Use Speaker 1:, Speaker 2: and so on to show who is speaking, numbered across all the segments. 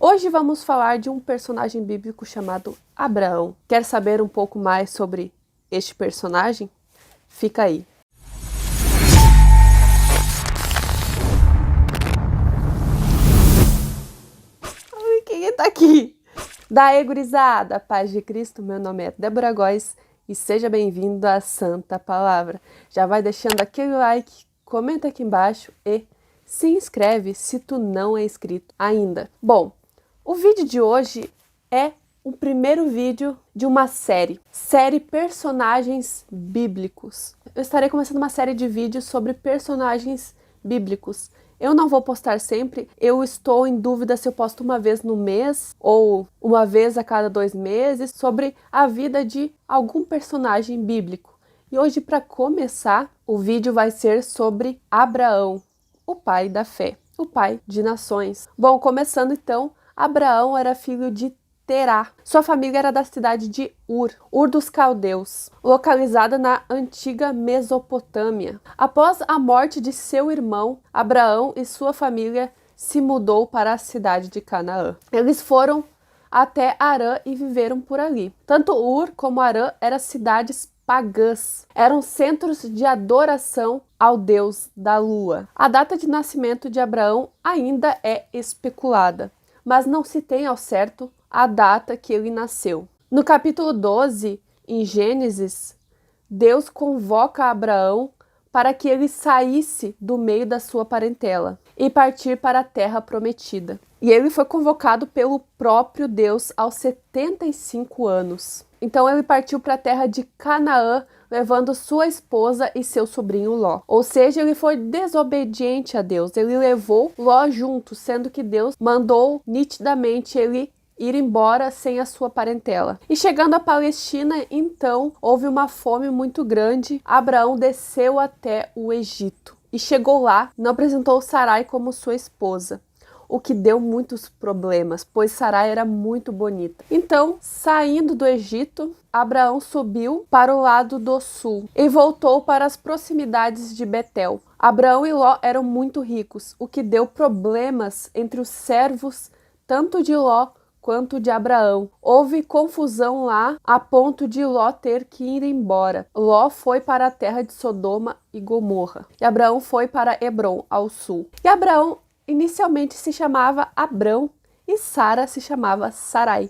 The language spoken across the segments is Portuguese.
Speaker 1: Hoje vamos falar de um personagem bíblico chamado Abraão. Quer saber um pouco mais sobre este personagem? Fica aí. Ai, quem tá aqui? Daí, gurizada, paz de Cristo, meu nome é Débora Góes e seja bem-vindo à Santa Palavra. Já vai deixando aquele like, comenta aqui embaixo e se inscreve se tu não é inscrito ainda. Bom, o vídeo de hoje é o primeiro vídeo de uma série Personagens Bíblicos. Eu estarei começando uma série de vídeos sobre personagens bíblicos. Eu não vou postar sempre, eu estou em dúvida se eu posto uma vez no mês ou uma vez a cada 2 meses sobre a vida de algum personagem bíblico. E hoje, para começar, o vídeo vai ser sobre Abraão, o pai da fé, o pai de nações. Bom, começando então, Abraão era filho de Terá. Sua família era da cidade de Ur dos Caldeus, localizada na antiga Mesopotâmia. Após a morte de seu irmão, Abraão e sua família se mudou para a cidade de Canaã. Eles foram até Harã e viveram por ali. Tanto Ur como Harã eram cidades pagãs. Eram centros de adoração ao deus da lua. A data de nascimento de Abraão ainda é especulada, mas não se tem ao certo a data que ele nasceu. No capítulo 12, em Gênesis, Deus convoca Abraão para que ele saísse do meio da sua parentela e partir para a terra prometida. E ele foi convocado pelo próprio Deus aos 75 anos. Então ele partiu para a terra de Canaã, levando sua esposa e seu sobrinho Ló. Ou seja, ele foi desobediente a Deus. Ele levou Ló junto, sendo que Deus mandou nitidamente ele ir embora sem a sua parentela. E chegando à Palestina, então, houve uma fome muito grande. Abraão desceu até o Egito e chegou lá, não apresentou Sarai como sua esposa, o que deu muitos problemas, pois Sarai era muito bonita. Então, saindo do Egito, Abraão subiu para o lado do sul e voltou para as proximidades de Betel. Abraão e Ló eram muito ricos, o que deu problemas entre os servos, tanto de Ló quanto de Abraão. Houve confusão lá a ponto de Ló ter que ir embora. Ló foi para a terra de Sodoma e Gomorra, e Abraão foi para Hebrom, ao sul. E Abraão inicialmente se chamava Abrão e Sara se chamava Sarai.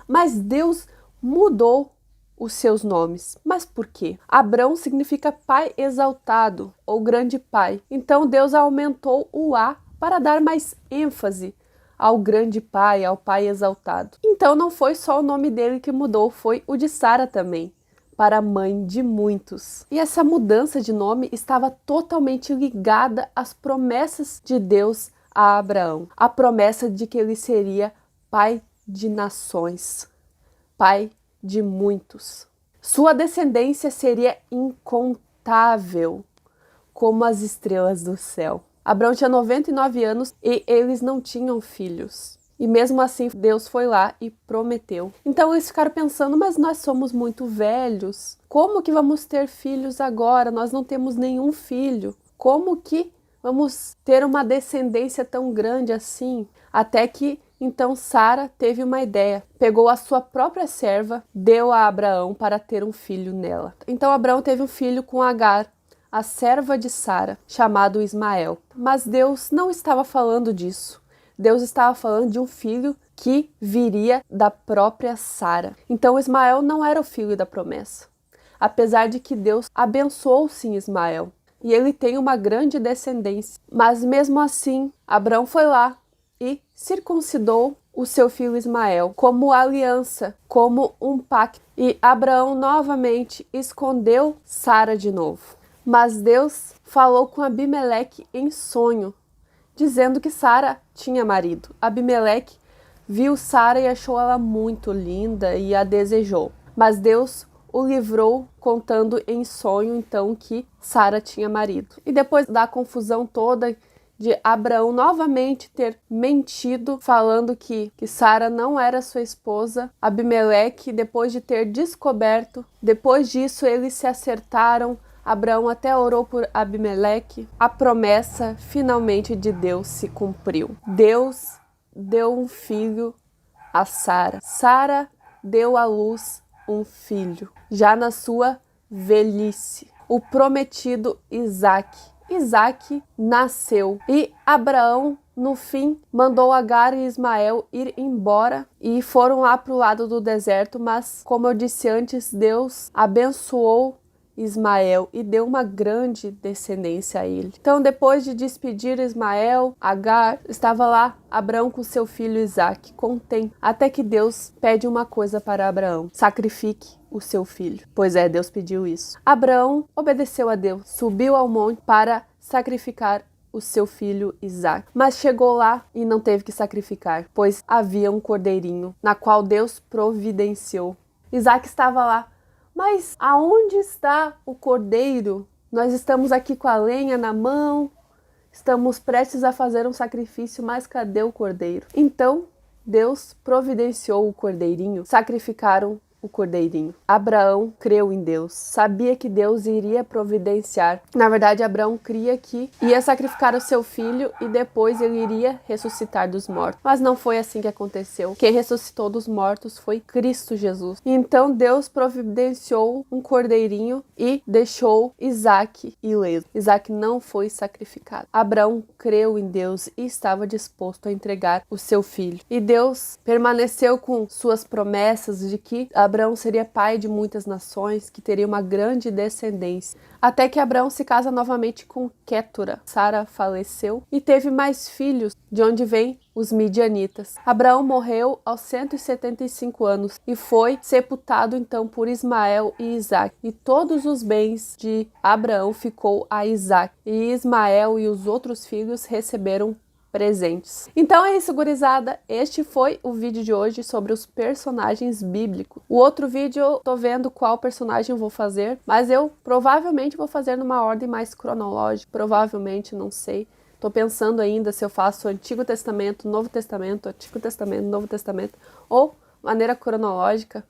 Speaker 1: Mas Deus mudou os seus nomes. Mas por quê? Abrão significa pai exaltado ou grande pai. Então Deus aumentou o A para dar mais ênfase ao grande pai, ao pai exaltado. Então não foi só o nome dele que mudou, foi o de Sara também, para mãe de muitos. E essa mudança de nome estava totalmente ligada às promessas de Deus a Abraão. A promessa de que ele seria pai de nações, pai de muitos. Sua descendência seria incontável, como as estrelas do céu. Abraão tinha 99 anos e eles não tinham filhos. E mesmo assim, Deus foi lá e prometeu. Então eles ficaram pensando, mas nós somos muito velhos. Como que vamos ter filhos agora? Nós não temos nenhum filho. Como que vamos ter uma descendência tão grande assim? Até que, então, Sara teve uma ideia. Pegou a sua própria serva, deu a Abraão para ter um filho nela. Então Abraão teve um filho com Agar, a serva de Sara, chamado Ismael. Mas Deus não estava falando disso. Deus estava falando de um filho que viria da própria Sara. Então Ismael não era o filho da promessa. Apesar de que Deus abençoou sim Ismael. E ele tem uma grande descendência. Mas mesmo assim, Abraão foi lá e circuncidou o seu filho Ismael como aliança, como um pacto. E Abraão novamente escondeu Sara de novo. Mas Deus falou com Abimeleque em sonho, dizendo que Sara tinha marido. Abimeleque viu Sara e achou ela muito linda e a desejou. Mas Deus o livrou contando em sonho, então, que Sara tinha marido. E depois da confusão toda de Abraão novamente ter mentido, falando que Sara não era sua esposa, Abimeleque, depois de ter descoberto, depois disso eles se acertaram. Abraão até orou por Abimeleque. A promessa finalmente de Deus se cumpriu. Deus deu um filho a Sara. Sara deu à luz um filho, já na sua velhice, o prometido Isaque. Isaque nasceu e Abraão, no fim, mandou Agar e Ismael ir embora e foram lá para o lado do deserto, mas, como eu disse antes, Deus abençoou Ismael e deu uma grande descendência a ele. Então, depois de despedir Ismael, Agar, estava lá Abraão com seu filho Isaque, contente, até que Deus pede uma coisa para Abraão: sacrifique o seu filho. Pois é, Deus pediu isso. Abraão obedeceu a Deus, subiu ao monte para sacrificar o seu filho Isaque. Mas chegou lá e não teve que sacrificar, pois havia um cordeirinho, na qual Deus providenciou. Isaque estava lá. Mas aonde está o cordeiro? Nós estamos aqui com a lenha na mão, estamos prestes a fazer um sacrifício, mas cadê o cordeiro? Então, Deus providenciou o cordeirinho, sacrificaram o cordeirinho. Abraão creu em Deus, sabia que Deus iria providenciar. Na verdade, Abraão cria que ia sacrificar o seu filho e depois ele iria ressuscitar dos mortos. Mas não foi assim que aconteceu. Quem ressuscitou dos mortos foi Cristo Jesus. Então Deus providenciou um cordeirinho e deixou Isaque ileso. Isaque não foi sacrificado. Abraão creu em Deus e estava disposto a entregar o seu filho. E Deus permaneceu com suas promessas de que Abraão seria pai de muitas nações, que teria uma grande descendência. Até que Abraão se casa novamente com Quétura. Sara faleceu e teve mais filhos, de onde vem os midianitas. Abraão morreu aos 175 anos e foi sepultado então por Ismael e Isaque. E todos os bens de Abraão ficou a Isaque. E Ismael e os outros filhos receberam presentes. Então é isso, gurizada. Este foi o vídeo de hoje sobre os personagens bíblicos. O outro vídeo eu tô vendo qual personagem eu vou fazer, mas eu provavelmente vou fazer numa ordem mais cronológica. Provavelmente, não sei. Tô pensando ainda se eu faço Antigo Testamento, Novo Testamento, Antigo Testamento, Novo Testamento, ou maneira cronológica.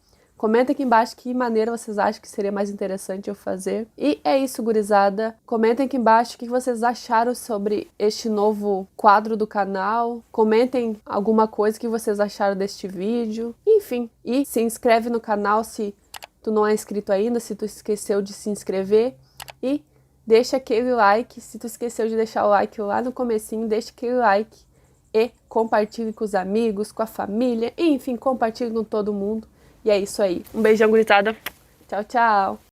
Speaker 1: Comenta aqui embaixo que maneira vocês acham que seria mais interessante eu fazer. E é isso, gurizada. Comentem aqui embaixo o que vocês acharam sobre este novo quadro do canal. Comentem alguma coisa que vocês acharam deste vídeo. Enfim, e se inscreve no canal se tu não é inscrito ainda, se tu esqueceu de se inscrever. E deixa aquele like, se tu esqueceu de deixar o like lá no comecinho, deixa aquele like. E compartilhe com os amigos, com a família, enfim, compartilhe com todo mundo. E é isso aí. Um beijão, gurizada. Tchau, tchau.